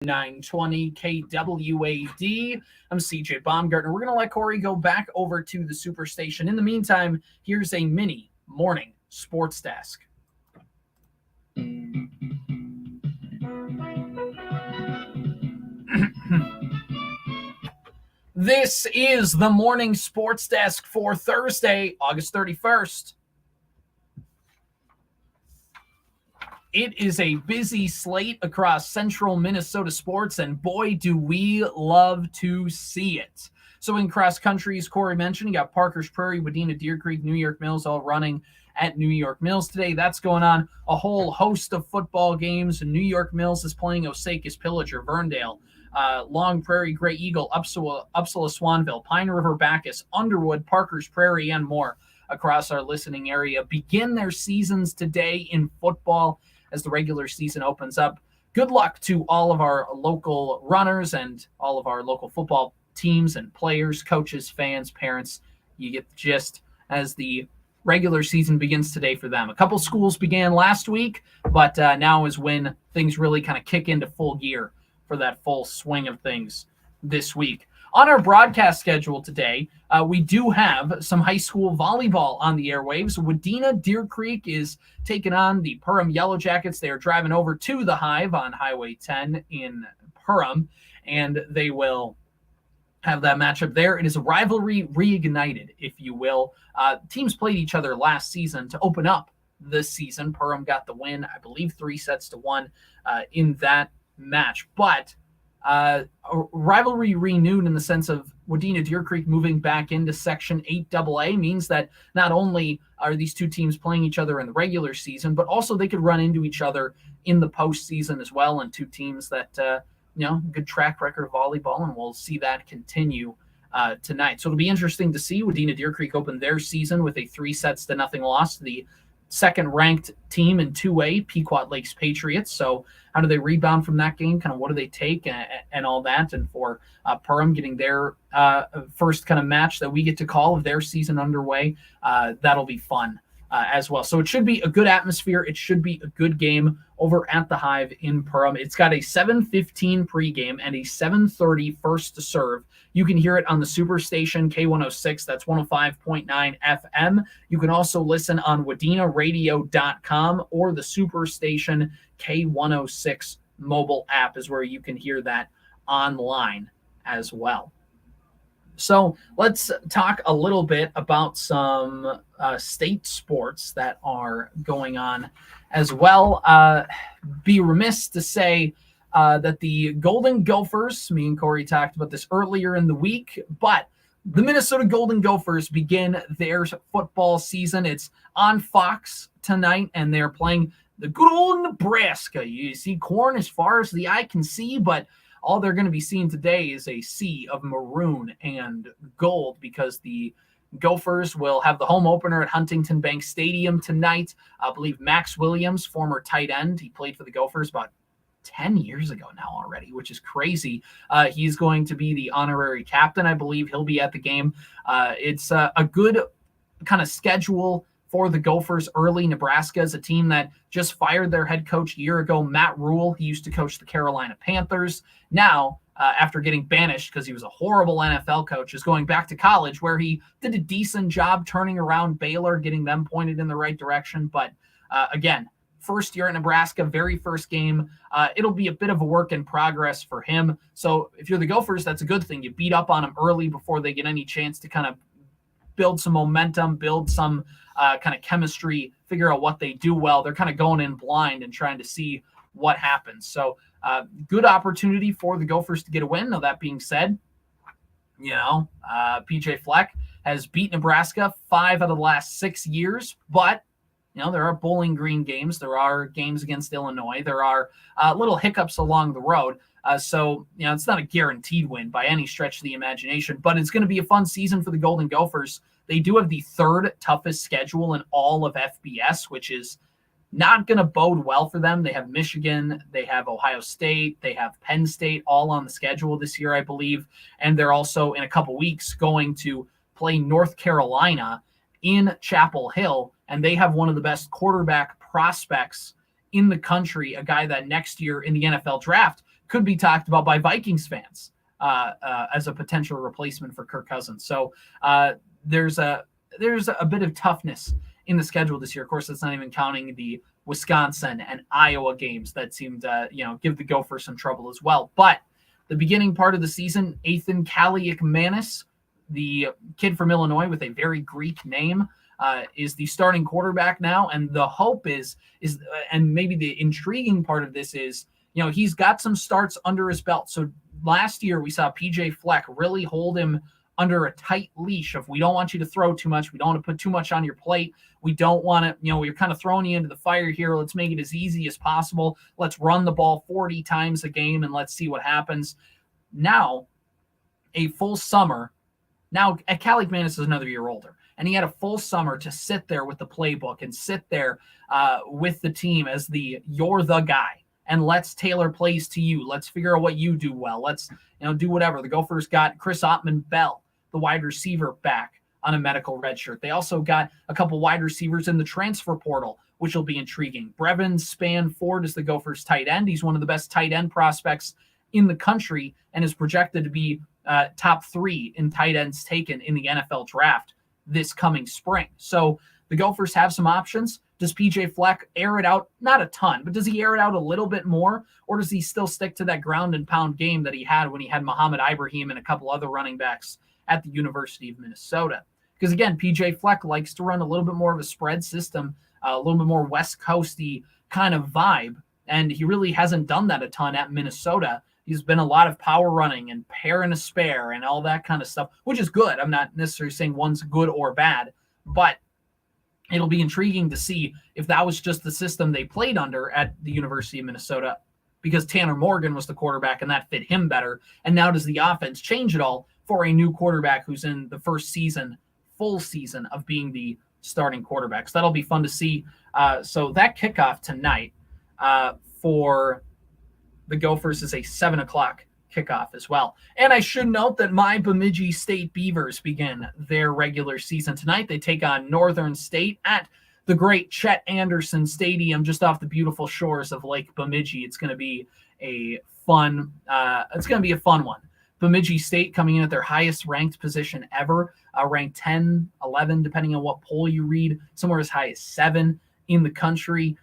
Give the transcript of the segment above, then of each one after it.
920 KWAD. I'm CJ Baumgartner. We're going to let Corey go back over to the Superstation. In the meantime, here's a mini morning sports desk. This is the morning sports desk for Thursday, August 31st. It is a busy slate across central Minnesota sports, and boy, do we love to see it. So in cross country, as Corey mentioned, you got Parker's Prairie, Wadena, Deer Creek, New York Mills all running at New York Mills today. That's going on. A whole host of football games. New York Mills is playing Osakis, Pillager, Verndale, Long Prairie, Gray Eagle, Upsala, Swanville, Pine River, Bacchus, Underwood, Parker's Prairie, and more across our listening area begin their seasons today in football as the regular season opens up. Good luck to all of our local runners and all of our local football teams and players, coaches, fans, parents. You get the gist as the regular season begins today for them. A couple schools began last week, but now is when things really kind of kick into full gear for that full swing of things this week. On our broadcast schedule today, we do have some high school volleyball on the airwaves. Wadena Deer Creek is taking on the Perham Yellow Jackets. They are driving over to the Hive on Highway 10 in Perham, and they will have that matchup there. It is a rivalry reignited, if you will. Teams played each other last season to open up this season. Perham got the win, I believe 3-1 in that match. But a rivalry renewed in the sense of Wadena Deer Creek moving back into Section 8AA means that not only are these two teams playing each other in the regular season, but also they could run into each other in the postseason as well. And two teams that, good track record of volleyball, and we'll see that continue tonight. So it'll be interesting to see. Wadena Deer Creek opened their season with a 3-0 loss to the second-ranked team in 2A, Pequot Lakes Patriots. So how do they rebound from that game? Kind of what do they take and all that? And for Perham getting their first kind of match that we get to call of their season underway, that'll be fun as well. So it should be a good atmosphere. It should be a good game over at the Hive in Perham. It's got a 7:15 pregame and a 7:30 first to serve. You can hear it on the Superstation K106. That's 105.9 FM. You can also listen on WadenaRadio.com or the Superstation K106 mobile app is where you can hear that online as well. So let's talk a little bit about some state sports that are going on as well. Be remiss to say that the Golden Gophers, me and Corey talked about this earlier in the week, but the Minnesota Golden Gophers begin their football season. It's on Fox tonight, and they're playing the good old Nebraska. You see corn as far as the eye can see, but all they're going to be seeing today is a sea of maroon and gold because the Gophers will have the home opener at Huntington Bank Stadium tonight. I believe Max Williams, former tight end, he played for the Gophers about 10 years ago now already, which is crazy. He's going to be the honorary captain. I believe he'll be at the game. It's a good kind of schedule for the Gophers early. Nebraska is a team that just fired their head coach a year ago, Matt Rule. He used to coach the Carolina Panthers. Now, after getting banished because he was a horrible NFL coach, is going back to college where he did a decent job turning around Baylor, getting them pointed in the right direction. But again, first year at Nebraska, very first game. It'll be a bit of a work in progress for him. So if you're the Gophers, that's a good thing. You beat up on them early before they get any chance to kind of build some momentum, build some kind of chemistry, figure out what they do well. They're kind of going in blind and trying to see what happens. So good opportunity for the Gophers to get a win. Now, that being said, PJ Fleck has beat Nebraska 5 out of the last 6 years, but there are Bowling Green games. There are games against Illinois. There are little hiccups along the road. So it's not a guaranteed win by any stretch of the imagination, but it's going to be a fun season for the Golden Gophers. They do have the third toughest schedule in all of FBS, which is not going to bode well for them. They have Michigan, they have Ohio State, they have Penn State all on the schedule this year, I believe. And they're also in a couple weeks going to play North Carolina in Chapel Hill. And they have one of the best quarterback prospects in the country, a guy that next year in the NFL draft could be talked about by Vikings fans as a potential replacement for Kirk Cousins. So there's a bit of toughness in the schedule this year. Of course, that's not even counting the Wisconsin and Iowa games that seemed to give the Gophers some trouble as well. But the beginning part of the season, Ethan Kaliakmanis, the kid from Illinois with a very Greek name, is the starting quarterback now. And the hope is, and maybe the intriguing part of this is, he's got some starts under his belt. So last year we saw PJ Fleck really hold him under a tight leash of, we don't want you to throw too much. We don't want to put too much on your plate. We don't want to, we're kind of throwing you into the fire here. Let's make it as easy as possible. Let's run the ball 40 times a game and let's see what happens. Now, a full summer. Now, Kaliakmanis is another year older, and he had a full summer to sit there with the playbook and sit there with the team as you're the guy, and let's tailor plays to you. Let's figure out what you do well. Let's do whatever. The Gophers got Chris Ottman-Bell, the wide receiver, back on a medical red shirt. They also got a couple wide receivers in the transfer portal, which will be intriguing. Brevin Spann-Ford is the Gophers tight end. He's one of the best tight end prospects in the country and is projected to be top 3 in tight ends taken in the NFL draft this coming spring. So the Gophers have some options. Does PJ Fleck air it out? Not a ton, but does he air it out a little bit more? Or does he still stick to that ground and pound game that he had when he had Muhammad Ibrahim and a couple other running backs at the University of Minnesota? Because again, PJ Fleck likes to run a little bit more of a spread system, a little bit more West Coasty kind of vibe. And he really hasn't done that a ton at Minnesota. He's been a lot of power running and pair and a spare and all that kind of stuff, which is good. I'm not necessarily saying one's good or bad, but it'll be intriguing to see if that was just the system they played under at the University of Minnesota, because Tanner Morgan was the quarterback and that fit him better. And now does the offense change at all for a new quarterback who's in the first season, full season of being the starting quarterback? So that'll be fun to see. So that kickoff tonight for the Gophers is a 7:00 kickoff as well. And I should note that my Bemidji State Beavers begin their regular season tonight. They take on Northern State at the great Chet Anderson Stadium just off the beautiful shores of Lake Bemidji. It's going to be a fun one. Bemidji State coming in at their highest ranked position ever, ranked 10, 11, depending on what poll you read, somewhere as high as 7 in the country.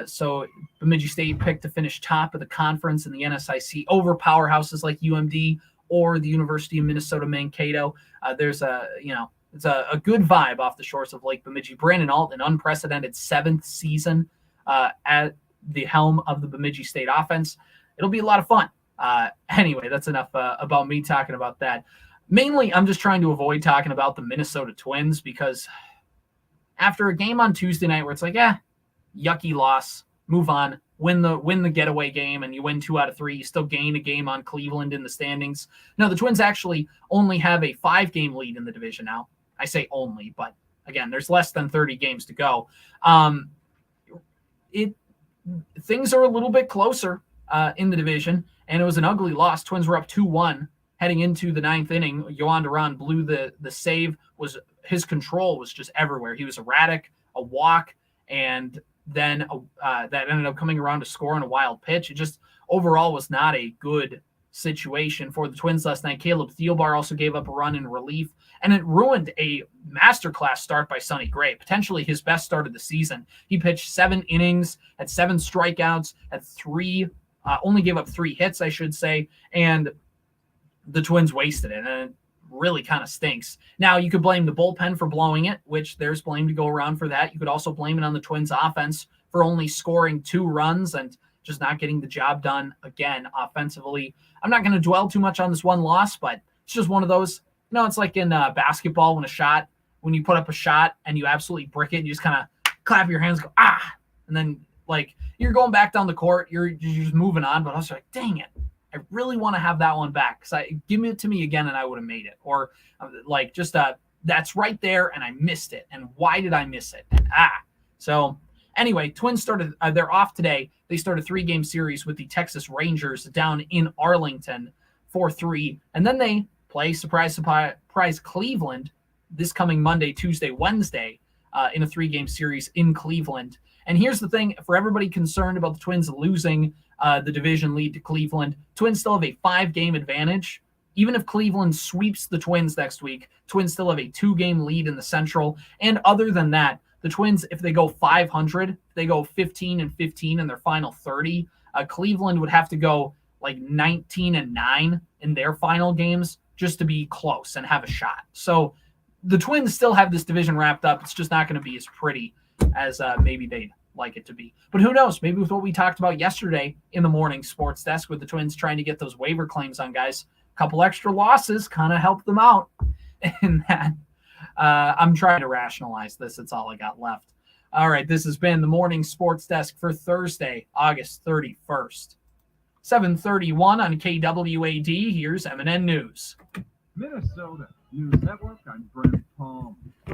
So Bemidji State picked to finish top of the conference in the NSIC over powerhouses like UMD or the University of Minnesota Mankato. There's it's a good vibe off the shores of Lake Bemidji. Brandon Alt, an unprecedented 7th season at the helm of the Bemidji State offense. It'll be a lot of fun. Anyway, that's enough about me talking about that. Mainly, I'm just trying to avoid talking about the Minnesota Twins, because after a game on Tuesday night where it's like, yucky loss, move on, win the getaway game, and you win 2 out of 3. You still gain a game on Cleveland in the standings. No, the Twins actually only have a 5-game lead in the division now. I say only, but again, there's less than 30 games to go. Things are a little bit closer in the division, and it was an ugly loss. Twins were up 2-1 heading into the 9th inning. Yohan Duran blew the save. His control was just everywhere. He was erratic, a walk, and then that ended up coming around to score on a wild pitch. It just overall was not a good situation for the Twins last night. Caleb Thielbar also gave up a run in relief, and it ruined a masterclass start by Sonny Gray, potentially his best start of the season. He pitched 7 innings, had 7 strikeouts, only gave up 3 hits, I should say, and the Twins wasted it, and it really kind of stinks. Now, you could blame the bullpen for blowing it, which there's blame to go around for that. You could also blame it on the Twins offense for only scoring 2 runs and just not getting the job done again offensively. I'm not going to dwell too much on this one loss, but it's just one of those, it's like in basketball when you put up a shot and you absolutely brick it, and you just kind of clap your hands, go, and then like you're going back down the court, you're just moving on, but I was like, dang it, I really want to have that one back, because give it to me again and I would have made it. Or that's right there and I missed it, and why did I miss it? And so anyway, Twins started, they're off today. They start a 3-game series with the Texas Rangers down in Arlington 4-3. And then they play, surprise, Cleveland this coming Monday, Tuesday, Wednesday in a 3-game series in Cleveland. And here's the thing, for everybody concerned about the Twins losing the division lead to Cleveland, Twins still have a 5-game advantage. Even if Cleveland sweeps the Twins next week, Twins still have a 2-game lead in the Central. And other than that, the Twins, if they go 500, if they go 15-15 in their final 30, Cleveland would have to go like 19-9 in their final games just to be close and have a shot. So the Twins still have this division wrapped up. It's just not going to be as pretty as maybe they'd like it to be. But who knows? Maybe with what we talked about yesterday in the morning sports desk with the Twins trying to get those waiver claims on guys, a couple extra losses kind of helped them out in that. I'm trying to rationalize this. It's all I got left. All right, this has been the morning sports desk for Thursday, August 31st. 7:31 on KWAD. Here's MNN News. Minnesota News Network. I'm Brent Palm.